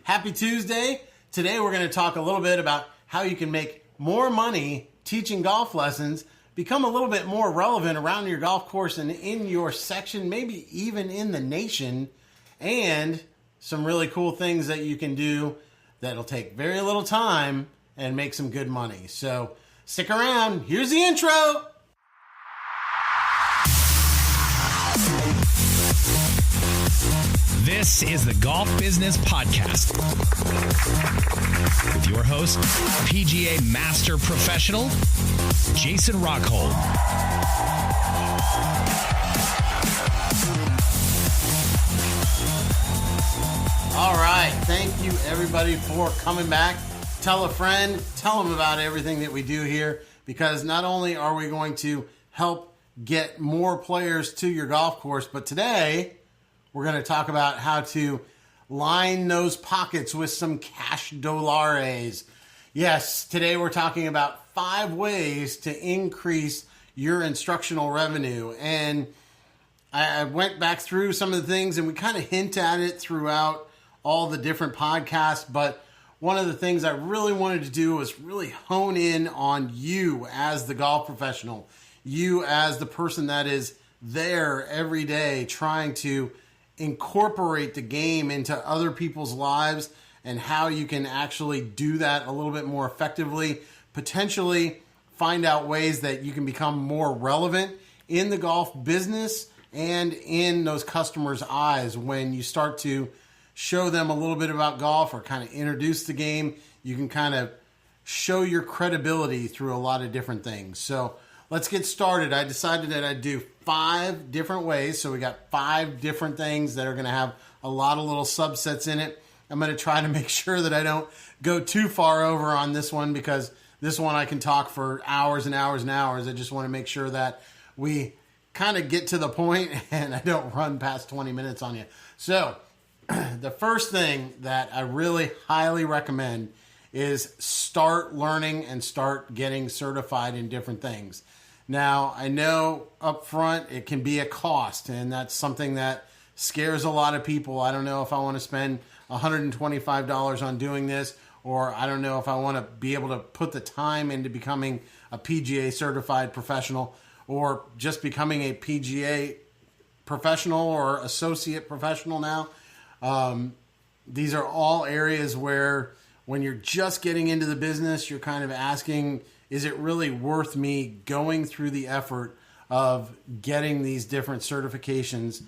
Happy Tuesday. Today we're going to talk a little bit about how you can make more money teaching golf lessons, become a little bit more relevant around your golf course and in your section, maybe even in the nation, and some really cool things that you can do that'll take very little time and make some good money. So stick around. Here's the intro. This is the Golf Business Podcast with your host, PGA Master Professional, Jason Rockhold. All right. Thank you, everybody, for coming back. Tell a friend, tell them about everything that we do here, because not only are we going to help get more players to your golf course, but today we're going to talk about how to line those pockets with some cash dollars. Yes, today we're talking about 5 ways to increase your instructional revenue. And I went back through some of the things, and we kind of hint at it throughout all the different podcasts. But one of the things I really wanted to do was really hone in on you as the golf professional, you as the person that is there every day trying to incorporate the game into other people's lives, and how you can actually do that a little bit more effectively, potentially find out ways that you can become more relevant in the golf business and in those customers' eyes. When you start to show them a little bit about golf or kind of introduce the game, you can kind of show your credibility through a lot of different things. So let's get started. I decided that I'd do 5 different ways. So we got 5 different things that are going to have a lot of little subsets in it. I'm going to try to make sure that I don't go too far over on this one, because this one I can talk for hours and hours and hours. I just want to make sure that we kind of get to the point and I don't run past 20 minutes on you. So the first thing that I really highly recommend is start learning and start getting certified in different things. Now, I know up front it can be a cost, and that's something that scares a lot of people. I don't know if I want to spend $125 on doing this, or I don't know if I want to be able to put the time into becoming a PGA certified professional, or just becoming a PGA professional or associate professional now. These are all areas where when you're just getting into the business, you're kind of asking, is it really worth me going through the effort of getting these different certifications?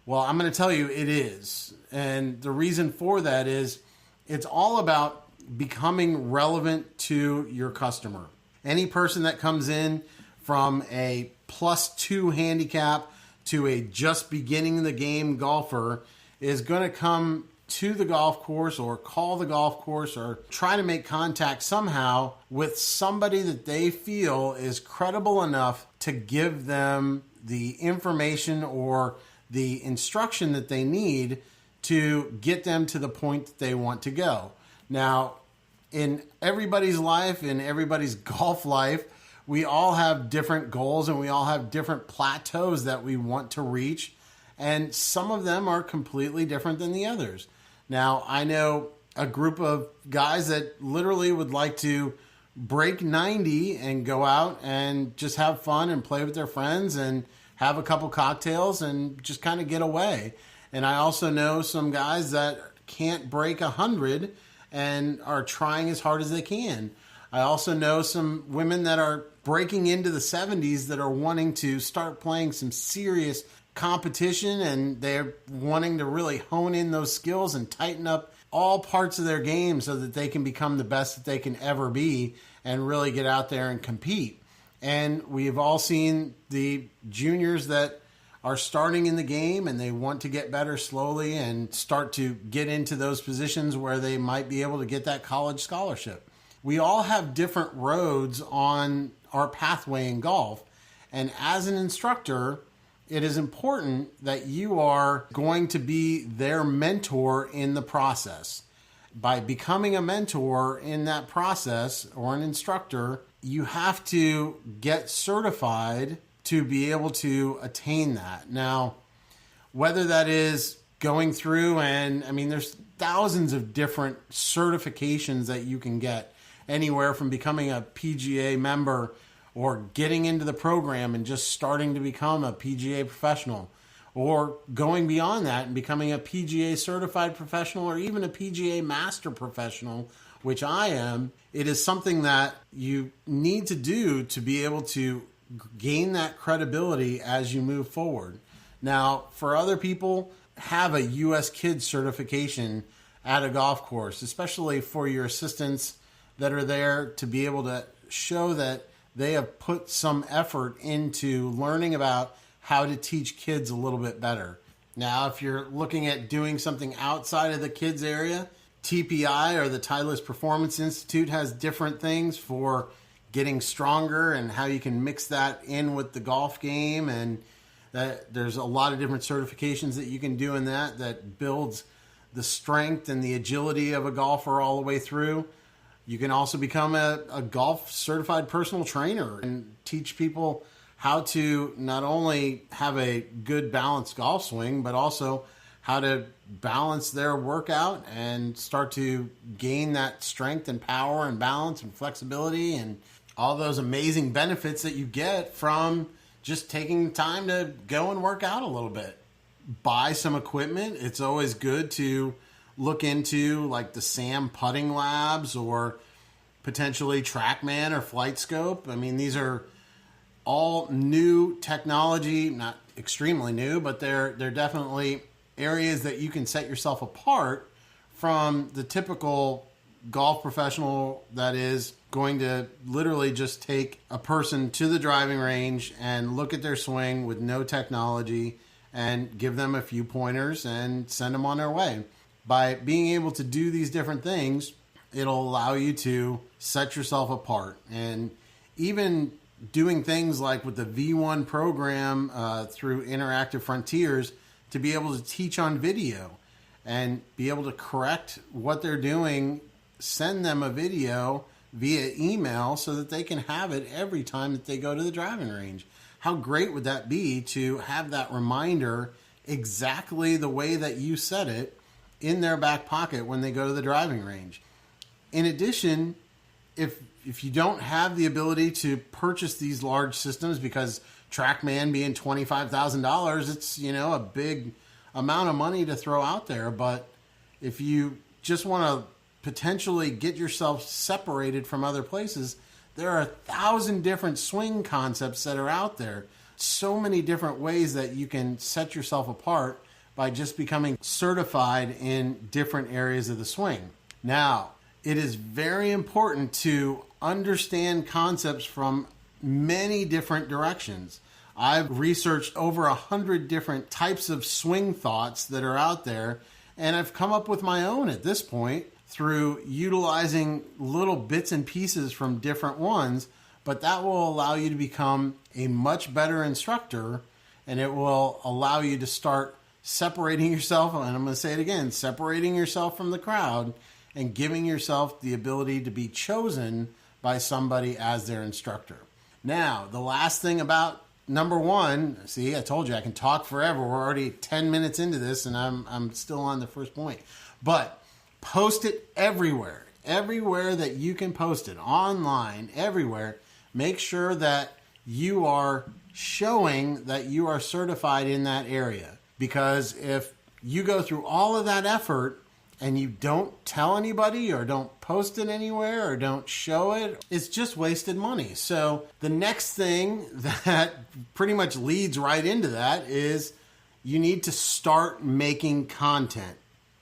Well, I'm going to tell you it is. And the reason for that is it's all about becoming relevant to your customer. Any person that comes in from a +2 handicap to a just beginning the game golfer is going to come to the golf course or call the golf course or try to make contact somehow with somebody that they feel is credible enough to give them the information or the instruction that they need to get them to the point that they want to go. Now, in everybody's life, in everybody's golf life, we all have different goals and we all have different plateaus that we want to reach. And some of them are completely different than the others. Now, I know a group of guys that literally would like to break 90 and go out and just have fun and play with their friends and have a couple cocktails and just kind of get away. And I also know some guys that can't break 100 and are trying as hard as they can. I also know some women that are breaking into the 70s that are wanting to start playing some serious competition, and they're wanting to really hone in those skills and tighten up all parts of their game so that they can become the best that they can ever be and really get out there and compete. And we've all seen the juniors that are starting in the game and they want to get better slowly and start to get into those positions where they might be able to get that college scholarship. We all have different roads on our pathway in golf, and as an instructor, it is important that you are going to be their mentor in the process. By becoming a mentor in that process or an instructor, you have to get certified to be able to attain that. Now, whether that is going through, and I mean, there's thousands of different certifications that you can get, anywhere from becoming a PGA member or getting into the program and just starting to become a PGA professional, or going beyond that and becoming a PGA certified professional or even a PGA master professional, which I am. It is something that you need to do to be able to gain that credibility as you move forward. Now, for other people, have a U.S. Kids certification at a golf course, especially for your assistants that are there, to be able to show that they have put some effort into learning about how to teach kids a little bit better. Now, if you're looking at doing something outside of the kids area, TPI, or the Titleist Performance Institute, has different things for getting stronger and how you can mix that in with the golf game. And there's a lot of different certifications that you can do in that builds the strength and the agility of a golfer all the way through. You can also become a golf certified personal trainer and teach people how to not only have a good balanced golf swing, but also how to balance their workout and start to gain that strength and power and balance and flexibility and all those amazing benefits that you get from just taking time to go and work out a little bit. Buy some equipment. It's always good to look into like the SAM putting labs or potentially TrackMan or FlightScope. I mean, these are all new technology, not extremely new, but they're definitely areas that you can set yourself apart from the typical golf professional that is going to literally just take a person to the driving range and look at their swing with no technology and give them a few pointers and send them on their way. By being able to do these different things, it'll allow you to set yourself apart. And even doing things like with the V1 program through Interactive Frontiers, to be able to teach on video and be able to correct what they're doing, send them a video via email so that they can have it every time that they go to the driving range. How great would that be to have that reminder exactly the way that you said it in their back pocket when they go to the driving range? In addition, if you don't have the ability to purchase these large systems, because TrackMan being $25,000, it's, a big amount of money to throw out there. But if you just want to potentially get yourself separated from other places, there are 1,000 different swing concepts that are out there. So many different ways that you can set yourself apart by just becoming certified in different areas of the swing. Now, it is very important to understand concepts from many different directions. I've researched over 100 different types of swing thoughts that are out there, and I've come up with my own at this point through utilizing little bits and pieces from different ones, but that will allow you to become a much better instructor, and it will allow you to start separating yourself, and I'm going to say it again, separating yourself from the crowd and giving yourself the ability to be chosen by somebody as their instructor. Now, the last thing about number one, see, I told you I can talk forever. We're already 10 minutes into this, and I'm still on the first point. But post it everywhere. Everywhere that you can post it, online, everywhere. Make sure that you are showing that you are certified in that area. Because if you go through all of that effort and you don't tell anybody or don't post it anywhere or don't show it, it's just wasted money. So the next thing that pretty much leads right into that is you need to start making content.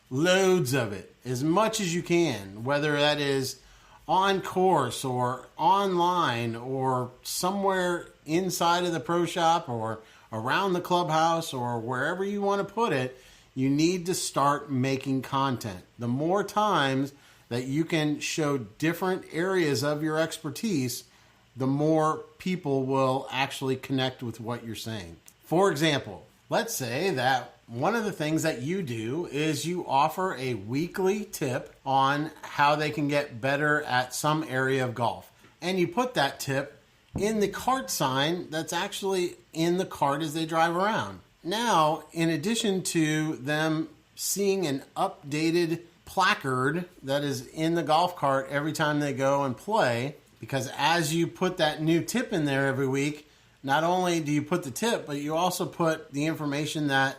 Loads of it, as much as you can, whether that is on course or online or somewhere inside of the pro shop or around the clubhouse or wherever you want to put it. You need to start making content. The more times that you can show different areas of your expertise, the more people will actually connect with what you're saying. For example, let's say that one of the things that you do is you offer a weekly tip on how they can get better at some area of golf. And you put that tip in the cart sign that's actually in the cart as they drive around. Now, in addition to them seeing an updated placard that is in the golf cart every time they go and play, because as you put that new tip in there every week, not only do you put the tip, but you also put the information that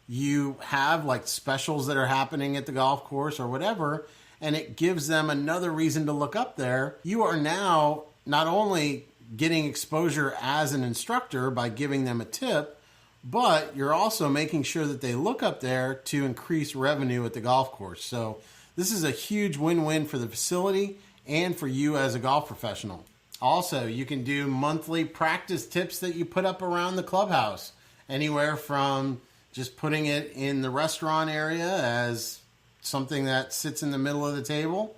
you have, like specials that are happening at the golf course or whatever, and it gives them another reason to look up there. You are now not only getting exposure as an instructor by giving them a tip, but you're also making sure that they look up there to increase revenue at the golf course. So this is a huge win-win for the facility and for you as a golf professional. Also, you can do monthly practice tips that you put up around the clubhouse, anywhere from just putting it in the restaurant area as something that sits in the middle of the table,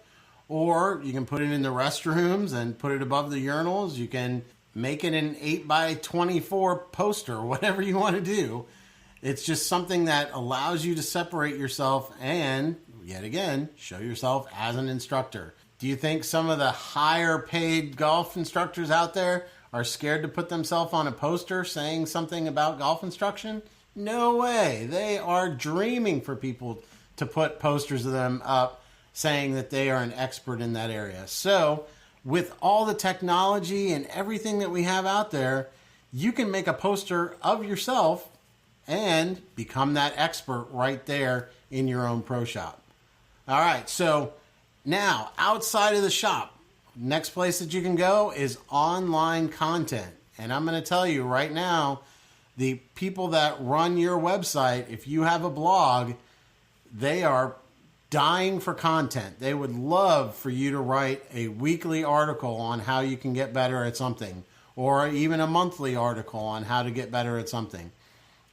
or you can put it in the restrooms and put it above the urinals. You can make it an 8x24 poster, whatever you want to do. It's just something that allows you to separate yourself and, yet again, show yourself as an instructor. Do you think some of the higher paid golf instructors out there are scared to put themselves on a poster saying something about golf instruction? No way. They are dreaming for people to put posters of them up saying that they are an expert in that area. So with all the technology and everything that we have out there, you can make a poster of yourself and become that expert right there in your own pro shop. All right, so now outside of the shop, next place that you can go is online content. And I'm going to tell you right now, the people that run your website, if you have a blog, they are dying for content. They would love for you to write a weekly article on how you can get better at something, or even a monthly article on how to get better at something.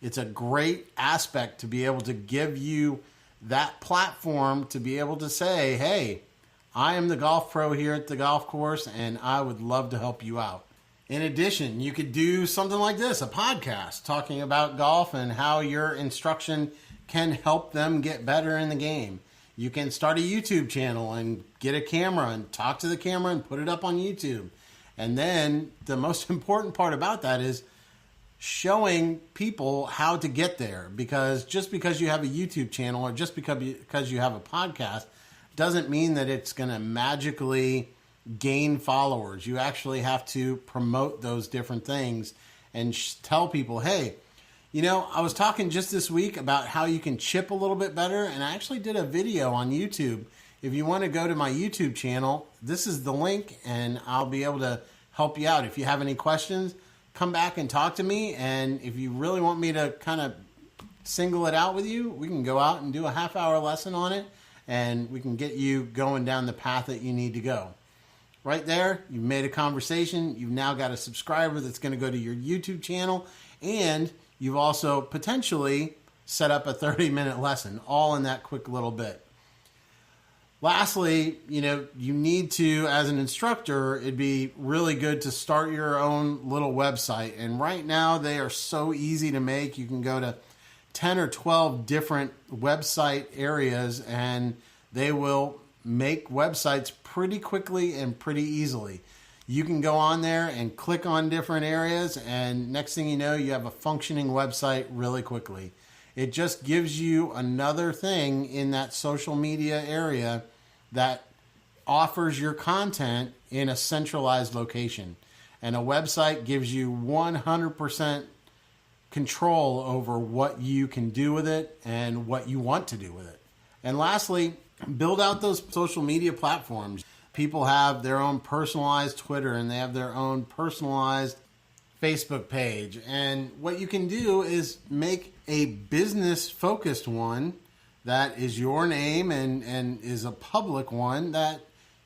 It's a great aspect to be able to give you that platform to be able to say, hey, I am the golf pro here at the golf course, and I would love to help you out. In addition, you could do something like this, a podcast talking about golf and how your instruction can help them get better in the game. You can start a YouTube channel and get a camera and talk to the camera and put it up on YouTube. And then the most important part about that is showing people how to get there, because just because you have a YouTube channel or just because you have a podcast doesn't mean that it's going to magically gain followers. You actually have to promote those different things and tell people, hey, you know, I was talking just this week about how you can chip a little bit better, and I actually did a video on YouTube. If you want to go to my YouTube channel, this is the link, and I'll be able to help you out. If you have any questions, come back and talk to me, and if you really want me to kind of single it out with you, we can go out and do a half-hour lesson on it, and we can get you going down the path that you need to go. Right there, you've made a conversation. You've now got a subscriber that's going to go to your YouTube channel, and you've also potentially set up a 30-minute lesson, all in that quick little bit. Lastly, you know, you need to, as an instructor, it'd be really good to start your own little website. And right now, they are so easy to make. You can go to 10 or 12 different website areas, and they will make websites pretty quickly and pretty easily. You can go on there and click on different areas, and next thing you know, you have a functioning website really quickly. It just gives you another thing in that social media area that offers your content in a centralized location. And a website gives you 100% control over what you can do with it and what you want to do with it. And lastly, build out those social media platforms. People have their own personalized Twitter, and they have their own personalized Facebook page. And what you can do is make a business-focused one that is your name and is a public one that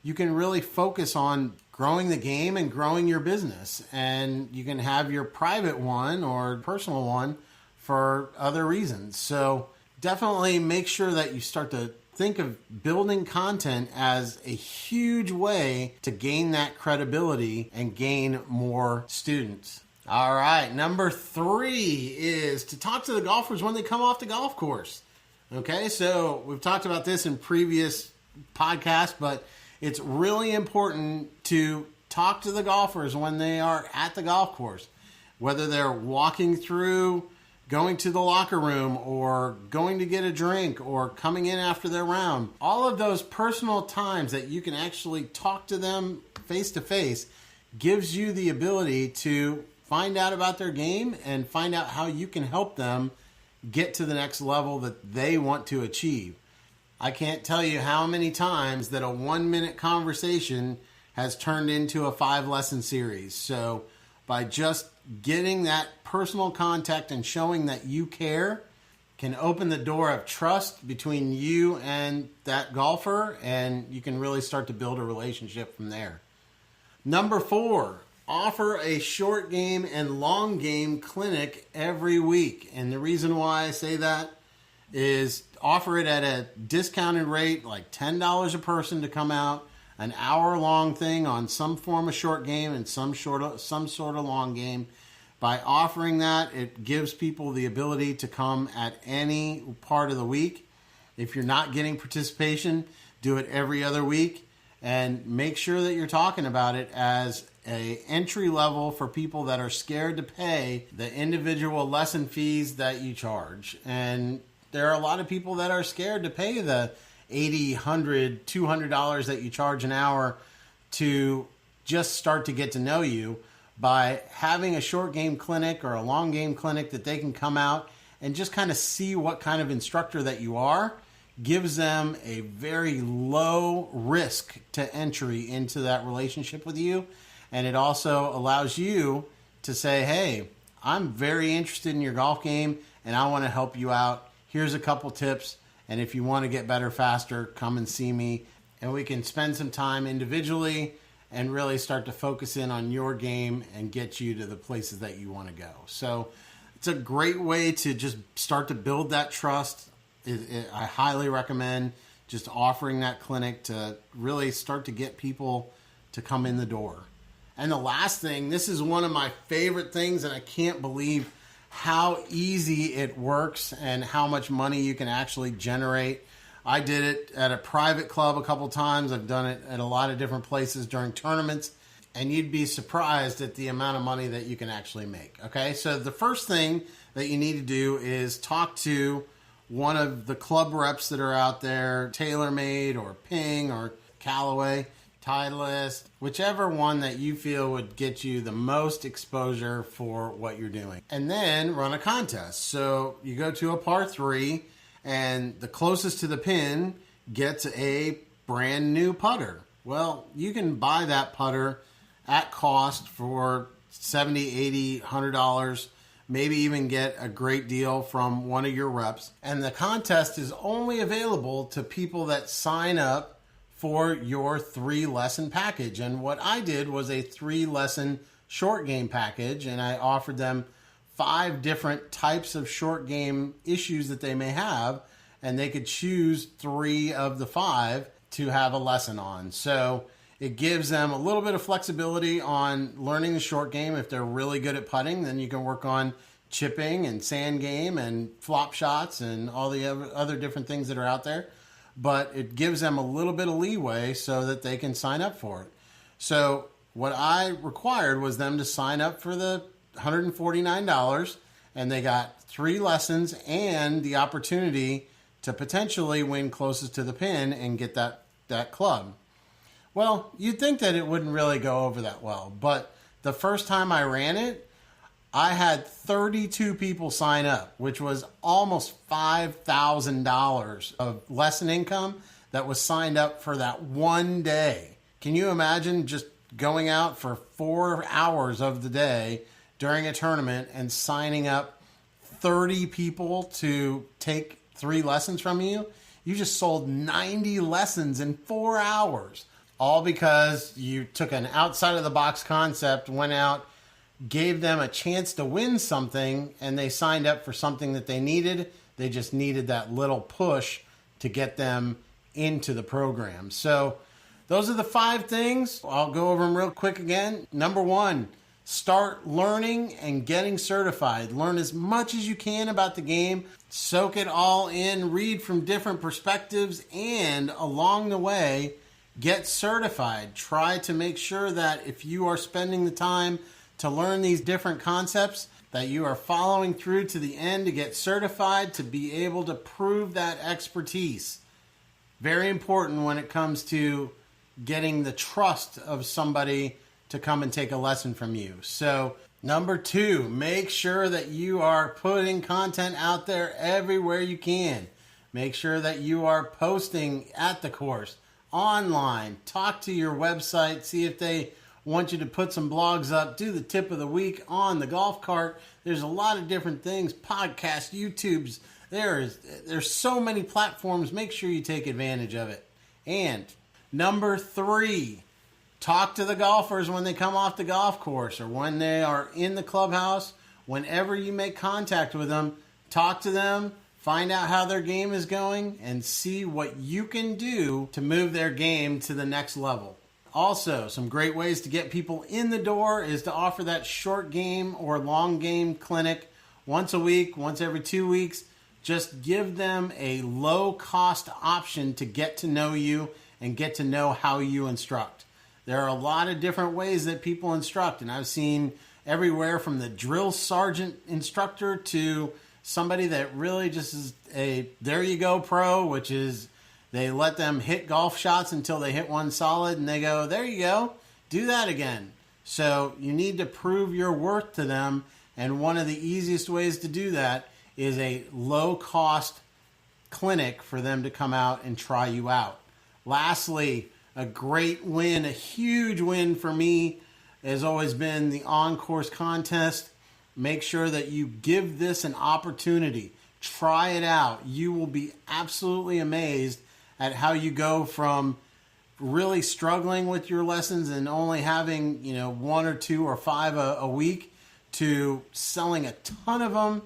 you can really focus on growing the game and growing your business. And you can have your private one or personal one for other reasons. So definitely make sure that you start to think of building content as a huge way to gain that credibility and gain more students. All right, number 3 is to talk to the golfers when they come off the golf course. Okay, so we've talked about this in previous podcasts, but it's really important to talk to the golfers when they are at the golf course, whether they're walking through going to the locker room or going to get a drink or coming in after their round. All of those personal times that you can actually talk to them face to face gives you the ability to find out about their game and find out how you can help them get to the next level that they want to achieve. I can't tell you how many times that a 1-minute conversation has turned into a 5-lesson series. So by just getting that personal contact and showing that you care can open the door of trust between you and that golfer, and you can really start to build a relationship from there. Number 4, offer a short game and long game clinic every week. And the reason why I say that is offer it at a discounted rate, like $10 a person to come out, an hour-long thing on some form of short game and some sort of long game. By offering that, it gives people the ability to come at any part of the week. If you're not getting participation, do it every other week, and make sure that you're talking about it as a entry level for people that are scared to pay the individual lesson fees that you charge. And there are a lot of people that are scared to pay the $80, $100, $200 that you charge an hour to just start to get to know you. By having a short game clinic or a long game clinic that they can come out and just kind of see what kind of instructor that you are, gives them a very low risk to entry into that relationship with you. And it also allows you to say, hey, I'm very interested in your golf game and I want to help you out. Here's a couple tips. And if you want to get better faster, come and see me. And we can spend some time individually and really start to focus in on your game and get you to the places that you want to go. So it's a great way to just start to build that trust. I highly recommend just offering that clinic to really start to get people to come in the door. And the last thing, this is one of my favorite things, and I can't believe how easy it works and how much money you can actually generate. I did it at a private club a couple times. I've done it at a lot of different places during tournaments, and you'd be surprised at the amount of money that you can actually make. Okay, so the first thing that you need to do is talk to one of the club reps that are out there, TaylorMade or Ping or Callaway, Titleist, whichever one that you feel would get you the most exposure for what you're doing. And then run a contest. So you go to a par 3, and the closest to the pin gets a brand new putter. Well, you can buy that putter at cost for $70, $80, $100, maybe even get a great deal from one of your reps. And the contest is only available to people that sign up for your 3-lesson package. And what I did was a 3-lesson short game package, and I offered them 5 different types of short game issues that they may have, and they could choose 3 of the 5 to have a lesson on. So it gives them a little bit of flexibility on learning the short game. If they're really good at putting, then you can work on chipping and sand game and flop shots and all the other different things that are out there. But it gives them a little bit of leeway so that they can sign up for it. So what I required was them to sign up for the $149, and they got 3 lessons and the opportunity to potentially win closest to the pin and get that club. Well, you'd think that it wouldn't really go over that well, but the first time I ran it, I had 32 people sign up, which was almost $5,000 of lesson income that was signed up for that one day. Can you imagine just going out for 4 hours of the day during a tournament and signing up 30 people to take 3 lessons from you? You just sold 90 lessons in 4 hours, all because you took an outside-of-the-box concept, went out, gave them a chance to win something, and they signed up for something that they needed. They just needed that little push to get them into the program. So those are the 5 things. I'll go over them real quick again. Number 1, start learning and getting certified. Learn as much as you can about the game. Soak it all in. Read from different perspectives. And along the way, get certified. Try to make sure that if you are spending the time to learn these different concepts, that you are following through to the end to get certified, to be able to prove that expertise. Very important when it comes to getting the trust of somebody to come and take a lesson from you. So, number 2, make sure that you are putting content out there everywhere you can. Make sure that you are posting at the course, online. Talk to your website, see if they want you to put some blogs up, do the tip of the week on the golf cart. There's a lot of different things, podcasts, YouTubes. There's so many platforms. Make sure you take advantage of it. And number 3, talk to the golfers when they come off the golf course or when they are in the clubhouse. Whenever you make contact with them, talk to them, find out how their game is going, and see what you can do to move their game to the next level. Also, some great ways to get people in the door is to offer that short game or long game clinic once a week, once every 2 weeks. Just give them a low-cost option to get to know you and get to know how you instruct. There are a lot of different ways that people instruct, and I've seen everywhere from the drill sergeant instructor to somebody that really just is a there-you-go pro, which is they let them hit golf shots until they hit one solid, and they go, there you go, do that again. So you need to prove your worth to them, and one of the easiest ways to do that is a low-cost clinic for them to come out and try you out. Lastly, a great win, a huge win for me has always been the on-course contest. Make sure that you give this an opportunity. Try it out. You will be absolutely amazed at how you go from really struggling with your lessons and only having, 1 or 2 or 5 a week to selling a ton of them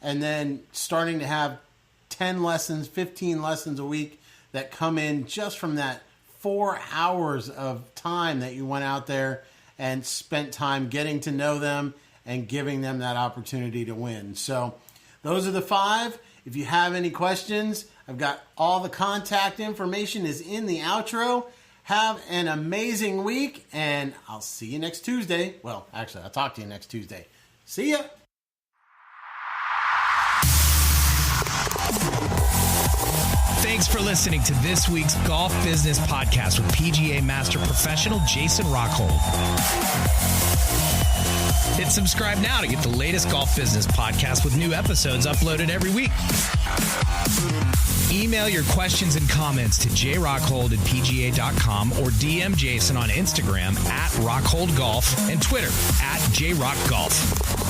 and then starting to have 10 lessons, 15 lessons a week that come in just from that 4 hours of time that you went out there and spent time getting to know them and giving them that opportunity to win. So those are the 5. If you have any questions, I've got all the contact information is in the outro. Have an amazing week, and I'll see you next Tuesday. Well, actually, I'll talk to you next Tuesday. See ya. Thanks for listening to this week's Golf Business Podcast with PGA Master Professional Jason Rockhold. Hit subscribe now to get the latest golf business podcast with new episodes uploaded every week. Email your questions and comments to jrockhold@pga.com or DM Jason on Instagram @RockholdGolf and Twitter @JRockGolf.